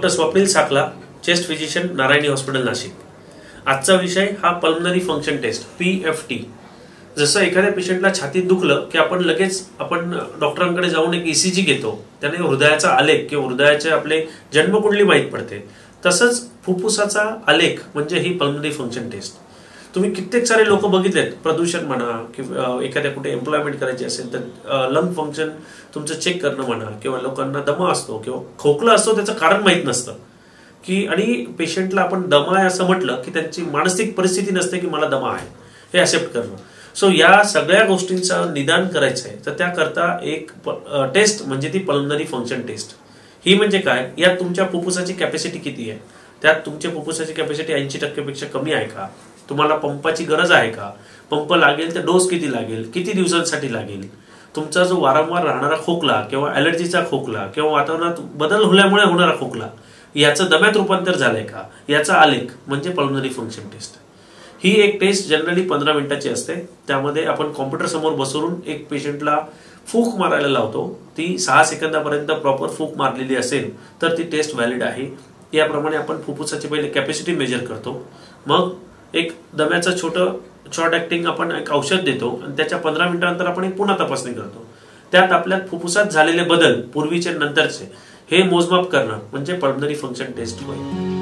Doctor Swapnil Sakla, chest physician, Narayani hospital, Nashik. आजचा विषय हा पल्मनरी फंक्शन टेस्ट PFT। जसं एखाद्या पेशंटला छातीत दुखलं की आपण लगेच डॉक्टरांकडे जाऊन एक ECG घेतो, त्याने हृदयाचा आलेख किंवा हृदयाचे आपले जन्मकुंडली माहीत पडते। तसंच फुफ्फुसाचा आलेख म्हणजे ही पल्मनरी फंक्शन टेस्ट। तुम्ही कित्येक सारे लोक बघितलेत, प्रदूषण म्हणा किंवा एखाद्या कुठे एम्प्लॉयमेंट करायची असेल तर लंग फंक्शन तुमचं चेक करणं म्हणा, किंवा लोकांना दमा असतो किंवा खोकला असतो, त्याचं कारण माहीत नसतं की, आणि पेशंटला आपण दमा आहे असं म्हटलं की त्यांची मानसिक परिस्थिती नसते की मला दमा आहे हे ऍक्सेप्ट करणं। सो या सगळ्या गोष्टींचं निदान करायचं आहे तर त्याकरता एक टेस्ट म्हणजे ती पल्मनरी फंक्शन टेस्ट। ही म्हणजे काय, यात तुमच्या फुफ्फुसाची कॅपॅसिटी किती आहे, त्यात तुमच्या फुफ्फुसाची कॅपॅसिटी 80% पेक्षा कमी आहे का, तुम्हाला पंपाची गरज आहे का, पंप लागेल तर डोस किती लागेल, किती दिवसांसाठी लागेल, तुमचा जो वारंवार राहणारा खोकला किंवा ॲलर्जीचा खोकला किंवा वातावरणात बदल होण्यामुळे होणारा खोकला याचं दम्यात रूपांतर झालंय का, याचा आलेख म्हणजे पल्मनरी फंक्शन टेस्ट। ही एक टेस्ट जनरली 15 मिनिटाची असते। त्यामध्ये आपण कॉम्प्युटर समोर बसवून एक पेशंटला फूक मारायला लावतो। ती 6 सेकंदापर्यंत प्रॉपर फूक मारलेली असेल तर ती टेस्ट व्हॅलिड आहे। याप्रमाणे आपण फुफ्फुसाची पहिले कॅपॅसिटी मेजर करतो, मग एक दम्याचं छोटं शॉर्ट ऍक्टिंग आपण एक औषध देतो आणि त्याच्या 15 मिनिटांनंतर आपण एक पुन्हा तपासणी करतो। त्यात आपल्या फुफ्फुसात झालेले बदल पूर्वीचे नंतरचे हे मोजमाप करणं म्हणजे पल्मनरी फंक्शन टेस्ट होय।